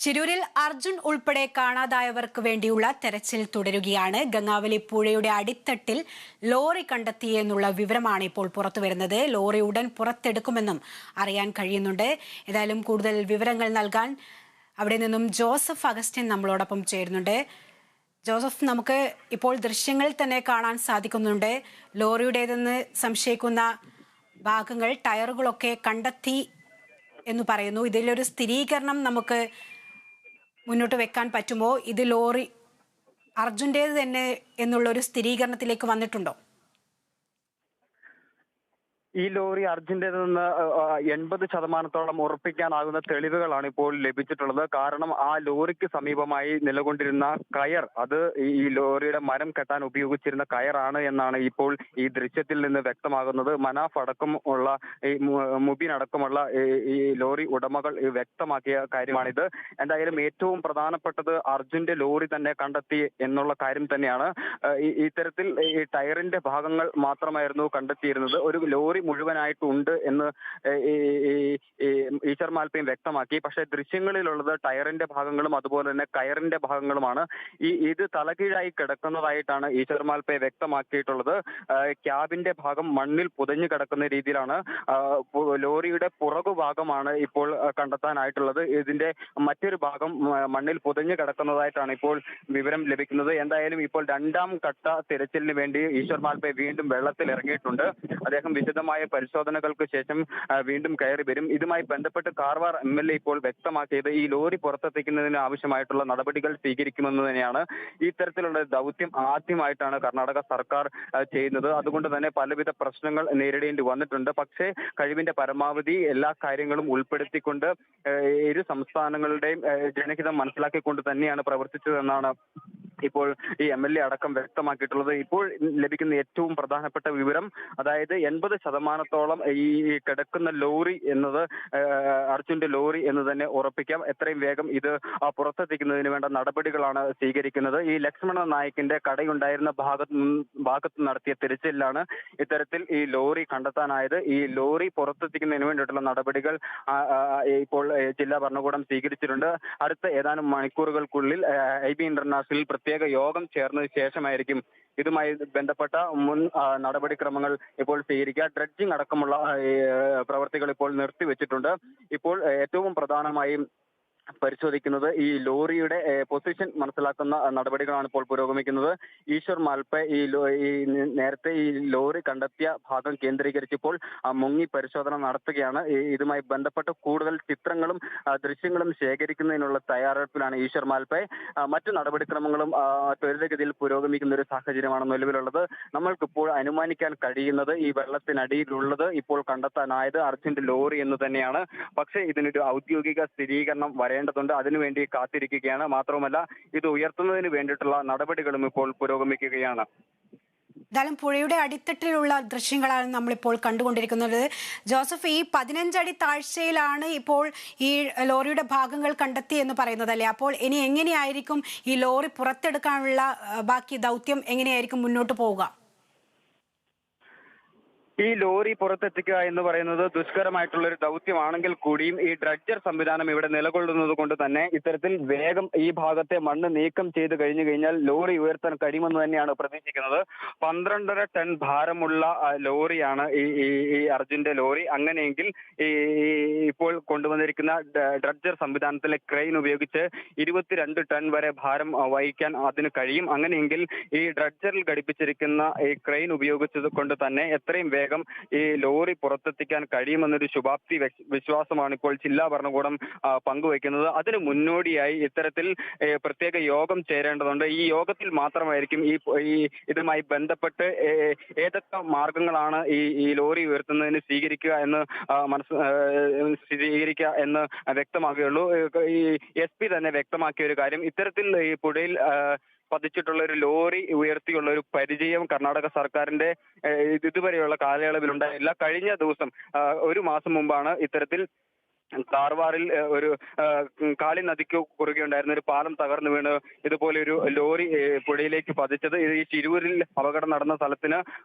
ശിരൂരിൽ അർജുൻ ഉൾപ്പെടെ കാണാതായവർക്ക് വേണ്ടിയുള്ള തെരച്ചിൽ തുടരുകയാണ്. ഗംഗാവലി പുഴയുടെ അടിത്തട്ടിൽ ലോറി കണ്ടെത്തിയെന്നുള്ള വിവരമാണ് ഇപ്പോൾ പുറത്തുവരുന്നത്. ലോറി ഉടൻ പുറത്തെടുക്കുമെന്നും അറിയാൻ കഴിയുന്നുണ്ട്. ഏതായാലും കൂടുതൽ വിവരങ്ങൾ നൽകാൻ അവിടെ നിന്നും ജോസഫ് അഗസ്റ്റിൻ നമ്മളോടൊപ്പം ചേരുന്നുണ്ട്. ജോസഫ്, നമുക്ക് ഇപ്പോൾ ദൃശ്യങ്ങളിൽ തന്നെ കാണാൻ സാധിക്കുന്നുണ്ട്. ലോറിയുടേതെന്ന് സംശയിക്കുന്ന ഭാഗങ്ങൾ, ടയറുകളൊക്കെ കണ്ടെത്തി എന്ന് പറയുന്നു. ഇതിലൊരു സ്ഥിരീകരണം നമുക്ക് മുന്നോട്ട് വെക്കാൻ പറ്റുമോ? ഇത് ലോറി അർജുൻ്റേത് തന്നെ എന്നുള്ള ഒരു സ്ഥിരീകരണത്തിലേക്ക് വന്നിട്ടുണ്ടോ? ഈ ലോറി അർജുൻ്റേതെന്ന് 80% ഉറപ്പിക്കാനാകുന്ന തെളിവുകളാണ് ഇപ്പോൾ ലഭിച്ചിട്ടുള്ളത്. കാരണം ആ ലോറിക്ക് സമീപമായി നിലകൊണ്ടിരുന്ന കയർ, അത് ഈ ലോറിയുടെ മരം കെട്ടാൻ ഉപയോഗിച്ചിരുന്ന കയറാണ് എന്നാണ് ഇപ്പോൾ ഈ ദൃശ്യത്തിൽ നിന്ന് വ്യക്തമാകുന്നത്. മനാഫ് അടക്കമുള്ള ഈ മുബീൻ അടക്കമുള്ള ഈ ലോറി ഉടമകൾ വ്യക്തമാക്കിയ കാര്യമാണിത്. എന്തായാലും ഏറ്റവും പ്രധാനപ്പെട്ടത് അർജുന്റെ ലോറി തന്നെ കണ്ടെത്തി എന്നുള്ള കാര്യം തന്നെയാണ്. ഇത്തരത്തിൽ ഈ ടയറിന്റെ ഭാഗങ്ങൾ മാത്രമായിരുന്നു കണ്ടെത്തിയിരുന്നത്. ഒരു ലോറി മുഴുവനായിട്ടുണ്ട് എന്ന് ഈശ്വർ മാൽപ്പയും വ്യക്തമാക്കി. പക്ഷേ ദൃശ്യങ്ങളിലുള്ളത് ടയറിന്റെ ഭാഗങ്ങളും അതുപോലെ തന്നെ കയറിന്റെ ഭാഗങ്ങളുമാണ്. ഇത് തലകീഴായി കിടക്കുന്നതായിട്ടാണ് ഈശ്വർ മാൽപ്പയെ വ്യക്തമാക്കിയിട്ടുള്ളത്. ക്യാബിന്റെ ഭാഗം മണ്ണിൽ പുതഞ്ഞു കിടക്കുന്ന രീതിയിലാണ്. ലോറിയുടെ പുറകുഭാഗമാണ് ഇപ്പോൾ കണ്ടെത്താനായിട്ടുള്ളത്. ഇതിന്റെ മറ്റൊരു ഭാഗം മണ്ണിൽ പുതഞ്ഞു കിടക്കുന്നതായിട്ടാണ് ഇപ്പോൾ വിവരം ലഭിക്കുന്നത്. എന്തായാലും ഇപ്പോൾ രണ്ടാം ഘട്ട തിരച്ചിലിന് വേണ്ടി ഈശ്വർ മാൽപ്പയെ വീണ്ടും വെള്ളത്തിൽ ഇറങ്ങിയിട്ടുണ്ട്. അദ്ദേഹം വിശദമായ പരിശോധനകൾക്ക് ശേഷം വീണ്ടും കയറി വരും. ഇതുമായി ബന്ധപ്പെട്ട് കാർവാർ MLA ഇപ്പോൾ വ്യക്തമാക്കിയത് ഈ ലോറി പുറത്തെത്തിക്കുന്നതിന് ആവശ്യമായിട്ടുള്ള നടപടികൾ സ്വീകരിക്കുമെന്ന് തന്നെയാണ്. ഇത്തരത്തിലുള്ള ദൗത്യം ആദ്യമായിട്ടാണ് കർണാടക സർക്കാർ ചെയ്യുന്നത്. അതുകൊണ്ട് തന്നെ പലവിധ പ്രശ്നങ്ങൾ നേരിടേണ്ടി വന്നിട്ടുണ്ട്. പക്ഷേ കഴിവിന്റെ പരമാവധി എല്ലാ കാര്യങ്ങളും ഉൾപ്പെടുത്തിക്കൊണ്ട് ഇരു സംസ്ഥാനങ്ങളുടെയും ജനഹിതം മനസ്സിലാക്കിക്കൊണ്ട് തന്നെയാണ് പ്രവർത്തിച്ചതെന്നാണ് ഇപ്പോൾ ഈ MLA അടക്കം വ്യക്തമാക്കിയിട്ടുള്ളത്. ഇപ്പോൾ ലഭിക്കുന്ന ഏറ്റവും പ്രധാനപ്പെട്ട വിവരം, അതായത് 80% ഈ കിടക്കുന്ന ലോറി എന്നത് അർജുന്റെ ലോറി എന്ന് തന്നെ ഉറപ്പിക്കാം. എത്രയും വേഗം ഇത് പുറത്തെത്തിക്കുന്നതിന് വേണ്ട നടപടികളാണ് സ്വീകരിക്കുന്നത്. ഈ ലക്ഷ്മണ നായിക്കിന്റെ കടയുണ്ടായിരുന്ന ഭാഗത്ത് നടത്തിയ തിരച്ചിലാണ് ഇത്തരത്തിൽ ഈ ലോറി കണ്ടെത്താനായത്. ഈ ലോറി പുറത്തെത്തിക്കുന്നതിന് വേണ്ടിയിട്ടുള്ള നടപടികൾ ഇപ്പോൾ ജില്ലാ ഭരണകൂടം സ്വീകരിച്ചിട്ടുണ്ട്. അടുത്ത ഏതാനും മണിക്കൂറുകൾക്കുള്ളിൽ IB ഇന്റർനാഷണൽ പ്രത്യേക യോഗം ചേർന്നതിന് ശേഷമായിരിക്കും ഇതുമായി ബന്ധപ്പെട്ട മുൻ നടപടിക്രമങ്ങൾ ഇപ്പോൾ സ്വീകരിക്കുക. ഡ്രഡ്ജിംഗ് അടക്കമുള്ള പ്രവർത്തികൾ ഇപ്പോൾ നിർത്തിവെച്ചിട്ടുണ്ട്. ഇപ്പോൾ ഏറ്റവും പ്രധാനമായും പരിശോധിക്കുന്നത് ഈ ലോറിയുടെ പൊസിഷൻ മനസ്സിലാക്കുന്ന നടപടികളാണ് ഇപ്പോൾ പുരോഗമിക്കുന്നത്. ഈശ്വർ മാൽപ്പെ നേരത്തെ ഈ ലോറി കണ്ടെത്തിയ ഭാഗം കേന്ദ്രീകരിച്ചപ്പോൾ മുങ്ങി പരിശോധന നടത്തുകയാണ്. ഇതുമായി ബന്ധപ്പെട്ട് കൂടുതൽ ചിത്രങ്ങളും ദൃശ്യങ്ങളും ശേഖരിക്കുന്നതിനുള്ള തയ്യാറെടുപ്പിലാണ് ഈശ്വർ മാൽപ്പെ. മറ്റു നടപടിക്രമങ്ങളും ത്വരിതഗതിയിൽ പുരോഗമിക്കുന്ന ഒരു സാഹചര്യമാണ് നിലവിലുള്ളത്. നമ്മൾക്കിപ്പോൾ അനുമാനിക്കാൻ കഴിയുന്നത് ഈ വെള്ളത്തിനടിയിലുള്ളത് ഇപ്പോൾ കണ്ടെത്താനായത് അർജുന്റെ ലോറി എന്ന് തന്നെയാണ്. പക്ഷേ ഇതിനൊരു ഔദ്യോഗിക സ്ഥിരീകരണം ണ്ടതുണ്ട്. അതിനുവേണ്ടി കാത്തിരിക്കുകയാണ്. മാത്രവുമല്ല, ഇത് ഉയർത്തുന്നതിന് വേണ്ടിയിട്ടുള്ള നടപടികളും ഇപ്പോൾ പുരോഗമിക്കുകയാണ്. എന്തായാലും പുഴയുടെ അടിത്തട്ടിലുള്ള ദൃശ്യങ്ങളാണ് നമ്മളിപ്പോൾ കണ്ടുകൊണ്ടിരിക്കുന്നത്. ജോസഫ്, ഈ 15 അടി താഴ്ചയിലാണ് ഇപ്പോൾ ഈ ലോറിയുടെ ഭാഗങ്ങൾ കണ്ടെത്തി എന്ന് പറയുന്നത് അല്ലേ? അപ്പോൾ ഇനി എങ്ങനെയായിരിക്കും ഈ ലോറി പുറത്തെടുക്കാനുള്ള ബാക്കി ദൗത്യം എങ്ങനെയായിരിക്കും മുന്നോട്ട് പോവുക? ഈ ലോറി പുറത്തെത്തിക്കുക എന്ന് പറയുന്നത് ദുഷ്കരമായിട്ടുള്ള ഒരു ദൗത്യമാണെങ്കിൽ കൂടിയും ഈ ഡ്രഡ്ജർ സംവിധാനം ഇവിടെ നിലകൊള്ളുന്നത് കൊണ്ട് തന്നെ ഇത്തരത്തിൽ വേഗം ഈ ഭാഗത്തെ മണ്ണ് നീക്കം ചെയ്ത് കഴിഞ്ഞു കഴിഞ്ഞാൽ ലോറി ഉയർത്താൻ കഴിയുമെന്ന് തന്നെയാണ് പ്രതീക്ഷിക്കുന്നത്. 12.5 ടൺ ഭാരമുള്ള ലോറിയാണ് ഈ അർജുന്റെ ലോറി. അങ്ങനെയെങ്കിൽ ഈ ഇപ്പോൾ കൊണ്ടുവന്നിരിക്കുന്ന ഡ്രഡ്ജർ സംവിധാനത്തിലെ ക്രെയിൻ ഉപയോഗിച്ച് 22 ടൺ വരെ ഭാരം വഹിക്കാൻ അതിന് കഴിയും. അങ്ങനെയെങ്കിൽ ഈ ഡ്രഡ്ജറിൽ ഘടിപ്പിച്ചിരിക്കുന്ന ഈ ക്രെയിൻ ഉപയോഗിച്ചത് കൊണ്ട് തന്നെ എത്രയും ഈ ലോറി പുറത്തെത്തിക്കാൻ കഴിയുമെന്നൊരു ശുഭാപ്തി വിശ്വാസമാണ് ഇപ്പോൾ ജില്ലാ ഭരണകൂടം പങ്കുവയ്ക്കുന്നത്. അതിന് മുന്നോടിയായി ഇത്തരത്തിൽ പ്രത്യേക യോഗം ചേരേണ്ടതുണ്ട്. ഈ യോഗത്തിൽ മാത്രമായിരിക്കും ഇതുമായി ബന്ധപ്പെട്ട് ഏതൊക്കെ മാർഗങ്ങളാണ് ഈ ലോറി ഉയർത്തുന്നതിന് സ്വീകരിക്കുക എന്ന് വ്യക്തമാകുകയുള്ളൂ. ഈ SP തന്നെ വ്യക്തമാക്കിയ ഒരു കാര്യം, ഇത്തരത്തിൽ ഈ പുഴയിൽ പതിച്ചിട്ടുള്ള ഒരു ലോറി ഉയർത്തിയുള്ള ഒരു പരിചയം കർണാടക സർക്കാരിന്റെ ഇതുവരെയുള്ള കാലയളവിൽ ഉണ്ടായില്ല. കഴിഞ്ഞ ദിവസം 1 മാസം മുമ്പാണ് ഇത്തരത്തിൽ കാർവാറിൽ ഒരു കാളി നദിക്ക് കുറുകെ ഉണ്ടായിരുന്ന ഒരു പാലം തകർന്നു വീണ് ഇതുപോലെ ഒരു ലോറി പുഴയിലേക്ക് പതിച്ചത്. ഈ ശിരൂരിൽ അപകടം നടന്ന സ്ഥലത്തിന്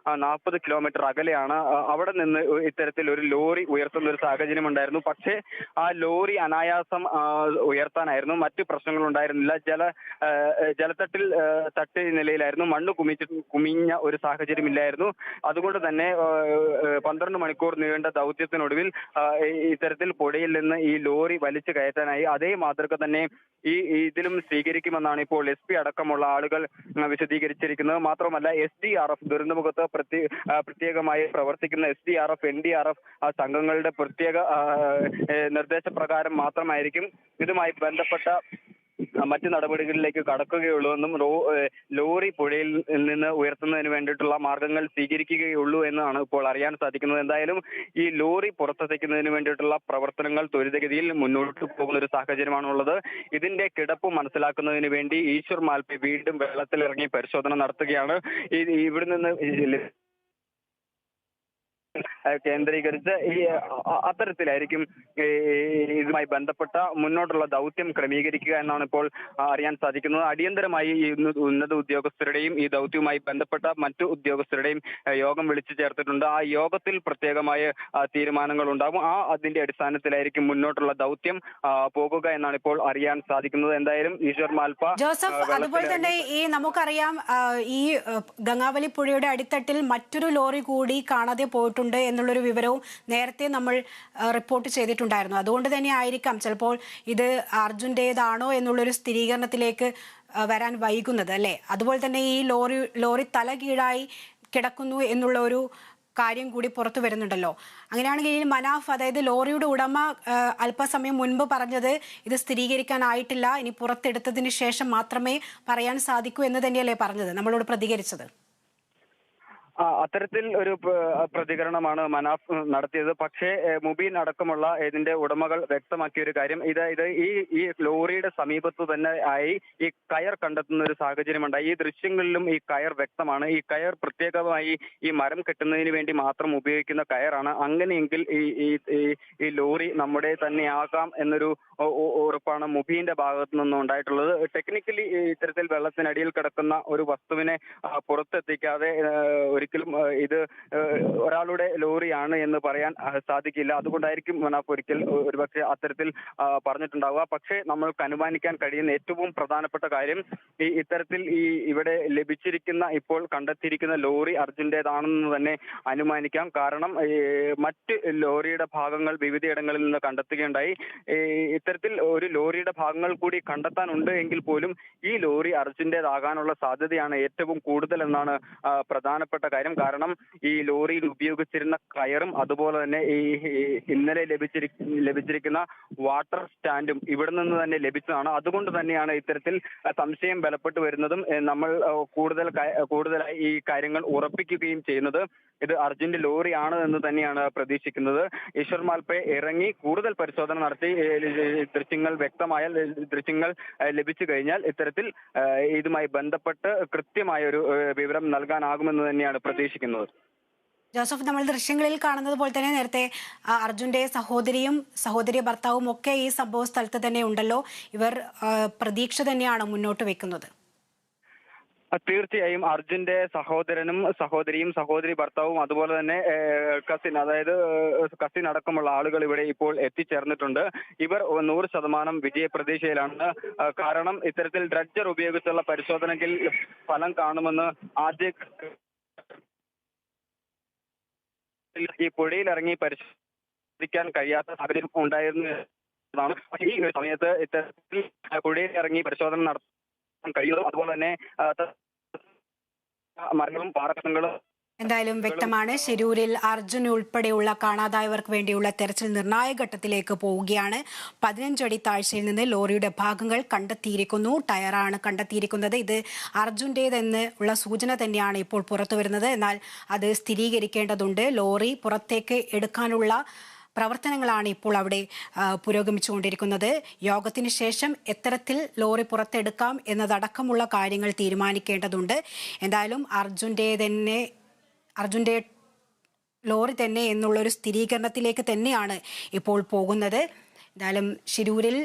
40 കിലോമീറ്റർ അകലെയാണ്. അവിടെ നിന്ന് ഇത്തരത്തിൽ ഒരു ലോറി ഉയർത്തുന്ന ഒരു സാഹചര്യം ഉണ്ടായിരുന്നു. പക്ഷേ ആ ലോറി അനായാസം ഉയർത്താനായിരുന്നു, മറ്റു പ്രശ്നങ്ങൾ ഉണ്ടായിരുന്നില്ല. ജലത്തട്ടിൽ തട്ടിയ നിലയിലായിരുന്നു, മണ്ണ് കുമിഞ്ഞ ഒരു സാഹചര്യം ഇല്ലായിരുന്നു. അതുകൊണ്ട് തന്നെ 12 മണിക്കൂർ നീണ്ട ദൗത്യത്തിനൊടുവിൽ ഇത്തരത്തിൽ പുഴയിൽ നിന്ന് ഈ ലോറി വലിച്ചു കയറ്റാനായി. അതേ മാതൃക തന്നെ ഇതിലും സ്വീകരിക്കുമെന്നാണ് ഇപ്പോൾ SP അടക്കമുള്ള ആളുകൾ വിശദീകരിച്ചിരിക്കുന്നത്. മാത്രമല്ല SDRF ദുരന്തമുഖത്ത് പ്രത്യേകമായി പ്രവർത്തിക്കുന്ന SDRF NDRF സംഘങ്ങളുടെ പ്രത്യേക നിർദ്ദേശപ്രകാരം മാത്രമായിരിക്കും ഇതുമായി ബന്ധപ്പെട്ട മറ്റു നടപടികളിലേക്ക് കടക്കുകയുള്ളൂ എന്നും ലോറി പുഴയിൽ നിന്ന് ഉയർത്തുന്നതിന് വേണ്ടിയിട്ടുള്ള മാർഗങ്ങൾ സ്വീകരിക്കുകയുള്ളൂ എന്നാണ് ഇപ്പോൾ അറിയാൻ സാധിക്കുന്നത്. എന്തായാലും ഈ ലോറി പുറത്തെത്തിക്കുന്നതിന് വേണ്ടിയിട്ടുള്ള പ്രവർത്തനങ്ങൾ ത്വരിതഗതിയിൽ മുന്നോട്ട് പോകുന്ന ഒരു സാഹചര്യമാണുള്ളത്. ഇതിന്റെ കിടപ്പ് മനസ്സിലാക്കുന്നതിന് വേണ്ടി ഈശ്വർ മാൽപ്പെ വീണ്ടും വെള്ളത്തിലിറങ്ങി പരിശോധന നടത്തുകയാണ്. ഇവിടെ നിന്ന് കേന്ദ്രീകരിച്ച് അത്തരത്തിലായിരിക്കും ഇതുമായി ബന്ധപ്പെട്ട മുന്നോട്ടുള്ള ദൗത്യം ക്രമീകരിക്കുക എന്നാണ് ഇപ്പോൾ അറിയാൻ സാധിക്കുന്നത്. അടിയന്തരമായി ഈ ഉന്നത ഉദ്യോഗസ്ഥരുടെയും ഈ ദൗത്യവുമായി ബന്ധപ്പെട്ട മറ്റു ഉദ്യോഗസ്ഥരുടെയും യോഗം വിളിച്ചു ചേർത്തിട്ടുണ്ട്. ആ യോഗത്തിൽ പ്രത്യേകമായ തീരുമാനങ്ങൾ ഉണ്ടാകും. അതിന്റെ അടിസ്ഥാനത്തിലായിരിക്കും മുന്നോട്ടുള്ള ദൗത്യം പോകുക എന്നാണ് ഇപ്പോൾ അറിയാൻ സാധിക്കുന്നത്. എന്തായാലും ഈശ്വർ മാൽപ്പ ജോസഫ്, അതുപോലെ തന്നെ നമുക്കറിയാം ഈ ഗംഗാവലി പുഴയുടെ അടിത്തട്ടിൽ മറ്റൊരു ലോറി കൂടി കാണാതെ പോയിട്ടുണ്ട് എന്നുള്ളൊരു വിവരവും നേരത്തെ നമ്മൾ റിപ്പോർട്ട് ചെയ്തിട്ടുണ്ടായിരുന്നു. അതുകൊണ്ട് തന്നെ ആയിരിക്കാം ചിലപ്പോൾ ഇത് അർജുൻ്റേതാണോ എന്നുള്ളൊരു സ്ഥിരീകരണത്തിലേക്ക് വരാൻ വൈകുന്നത്, അല്ലേ? അതുപോലെ തന്നെ ഈ ലോറി തലകീഴായി കിടക്കുന്നു എന്നുള്ള ഒരു കാര്യം കൂടി പുറത്തു വരുന്നുണ്ടല്ലോ. അങ്ങനെയാണെങ്കിൽ മനാഫ്, അതായത് ലോറിയുടെ ഉടമ അല്പസമയം മുൻപ് പറഞ്ഞത് ഇത് സ്ഥിരീകരിക്കാനായിട്ടില്ല, ഇനി പുറത്തെടുത്തതിന് ശേഷം മാത്രമേ പറയാൻ സാധിക്കൂ എന്ന് തന്നെയല്ലേ പറഞ്ഞത്, നമ്മളോട് പ്രതികരിച്ചത്? അത്തരത്തിൽ ഒരു പ്രതികരണമാണ് മനാഫ് നടത്തിയത്. പക്ഷേ മുബീൻ അടക്കമുള്ള ഇതിന്റെ ഉടമകൾ വ്യക്തമാക്കിയ ഒരു കാര്യം, ഈ ലോറിയുടെ സമീപത്ത് തന്നെ ആയി ഈ കയർ കണ്ടെത്തുന്ന ഒരു സാഹചര്യം ഉണ്ടായി. ഈ ദൃശ്യങ്ങളിലും ഈ കയർ വ്യക്തമാണ്. ഈ കയർ പ്രത്യേകമായി ഈ മരം കെട്ടുന്നതിന് വേണ്ടി മാത്രം ഉപയോഗിക്കുന്ന കയറാണ്. അങ്ങനെയെങ്കിൽ ഈ ലോറി നമ്മുടെ തന്നെയാകാം എന്നൊരു ഉറപ്പാണ് മുബീന്റെ ഭാഗത്തു നിന്നും ഉണ്ടായിട്ടുള്ളത്. ടെക്നിക്കലി ഇത്തരത്തിൽ വെള്ളത്തിനടിയിൽ കിടക്കുന്ന ഒരു വസ്തുവിനെ പുറത്തെത്തിക്കാതെ ഒരിക്കലും ഇത് ഒരാളുടെ ലോറിയാണ് എന്ന് പറയാൻ സാധിക്കില്ല. അതുകൊണ്ടായിരിക്കും മനാഫ് ഒരിക്കൽ ഒരുപക്ഷെ അത്തരത്തിൽ പറഞ്ഞിട്ടുണ്ടാവുക. പക്ഷേ നമ്മൾക്ക് അനുമാനിക്കാൻ കഴിയുന്ന ഏറ്റവും പ്രധാനപ്പെട്ട കാര്യം ഇത്തരത്തിൽ ഇവിടെ ലഭിച്ചിരിക്കുന്ന, ഇപ്പോൾ കണ്ടെത്തിയിരിക്കുന്ന ലോറി അർജുൻ്റേതാണെന്ന് തന്നെ അനുമാനിക്കാം. കാരണം മറ്റ് ലോറിയുടെ ഭാഗങ്ങൾ വിവിധയിടങ്ങളിൽ നിന്ന് കണ്ടെത്തുകയുണ്ടായി. ഇത്തരത്തിൽ ഒരു ലോറിയുടെ ഭാഗങ്ങൾ കൂടി കണ്ടെത്താനുണ്ട് എങ്കിൽ പോലും ഈ ലോറി അർജുൻ്റേതാകാനുള്ള സാധ്യതയാണ് ഏറ്റവും കൂടുതൽ എന്നാണ് പ്രധാനപ്പെട്ട കാര്യം. കാരണം ഈ ലോറിയിൽ ഉപയോഗിച്ചിരുന്ന കയറും അതുപോലെ തന്നെ ഈ ഇന്നലെ ലഭിച്ചിരിക്കുന്ന വാട്ടർ സ്റ്റാൻഡും ഇവിടെ നിന്ന് തന്നെ ലഭിച്ചതാണ്. അതുകൊണ്ട് തന്നെയാണ് ഇത്തരത്തിൽ സംശയം ബലപ്പെട്ടു വരുന്നതും നമ്മൾ കൂടുതലായി ഈ കാര്യങ്ങൾ ഉറപ്പിക്കുകയും ചെയ്യുന്നത്. ഇത് അർജുന്റെ ലോറിയാണ് എന്ന് തന്നെയാണ് പ്രതീക്ഷിക്കുന്നത്. ഈശ്വർ മാൽപ്പെ ഇറങ്ങി കൂടുതൽ പരിശോധന നടത്തി ദൃശ്യങ്ങൾ ലഭിച്ചു കഴിഞ്ഞാൽ ഇത്തരത്തിൽ ഇതുമായി ബന്ധപ്പെട്ട് കൃത്യമായ ഒരു വിവരം നൽകാനാകുമെന്ന് തന്നെയാണ് പ്രതീക്ഷിക്കുന്നത്. ജോസഫ്, നമ്മൾ ദൃശ്യങ്ങളിൽ കാണുന്നത് പോലെ തന്നെ നേരത്തെ അർജുന്റെ സഹോദരി ഭർത്താവും ഒക്കെ ഈ സംഭവ സ്ഥലത്ത് തന്നെ ഉണ്ടല്ലോ. ഇവർ പ്രതീക്ഷ തന്നെയാണ് മുന്നോട്ട് വെക്കുന്നത്. തീർച്ചയായും അർജുന്റെ സഹോദരിയും സഹോദരി ഭർത്താവും അതുപോലെ തന്നെ കസിൻ അടക്കമുള്ള ആളുകൾ ഇവിടെ ഇപ്പോൾ എത്തിച്ചേർന്നിട്ടുണ്ട്. ഇവർ 100% വിജയപ്രതീക്ഷയിലാണ്. കാരണം ഇത്തരത്തിൽ ഡ്രഡ്ജർ ഉപയോഗിച്ചുള്ള പരിശോധനയിൽ ഫലം കാണുമെന്ന് ആദ്യ ഈ പുഴയിൽ ഇറങ്ങി പരിശോധിക്കാൻ കഴിയാത്ത സാഹചര്യം ഉണ്ടായിരുന്നതാണ്. ഈ സമയത്ത് ഇത്തരത്തിൽ പുഴയിൽ ഇറങ്ങി പരിശോധന നടത്താൻ കഴിയുന്നു. അതുപോലെ തന്നെ മരങ്ങളും പാറക്കഷണങ്ങളും. എന്തായാലും വ്യക്തമാണ്, ശിരൂരിൽ അർജുൻ ഉൾപ്പെടെയുള്ള കാണാതായവർക്ക് വേണ്ടിയുള്ള തെരച്ചിൽ നിർണായക ഘട്ടത്തിലേക്ക് പോവുകയാണ്. 15 അടി താഴ്ചയിൽ നിന്ന് ലോറിയുടെ ഭാഗങ്ങൾ കണ്ടെത്തിയിരിക്കുന്നു. ടയറാണ് കണ്ടെത്തിയിരിക്കുന്നത്. ഇത് അർജുൻ്റേതെന്ന് ഉള്ള സൂചന തന്നെയാണ് ഇപ്പോൾ പുറത്തു വരുന്നത്. എന്നാൽ അത് സ്ഥിരീകരിക്കേണ്ടതുണ്ട്. ലോറി പുറത്തേക്ക് എടുക്കാനുള്ള പ്രവർത്തനങ്ങളാണ് ഇപ്പോൾ അവിടെ പുരോഗമിച്ചുകൊണ്ടിരിക്കുന്നത്. യോഗത്തിന് ശേഷം എത്തരത്തിൽ ലോറി പുറത്തെടുക്കാം എന്നതടക്കമുള്ള കാര്യങ്ങൾ തീരുമാനിക്കേണ്ടതുണ്ട്. എന്തായാലും അർജുൻ്റെ ലോറി തന്നെ എന്നുള്ളൊരു സ്ഥിരീകരണത്തിലേക്ക് തന്നെയാണ് ഇപ്പോൾ പോകുന്നത്. എന്തായാലും ശിരൂരിൽ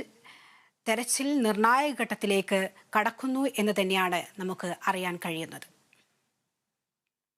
തെരച്ചിൽ നിർണായക ഘട്ടത്തിലേക്ക് കടക്കുന്നു എന്ന് തന്നെയാണ് നമുക്ക് അറിയാൻ കഴിയുന്നത്.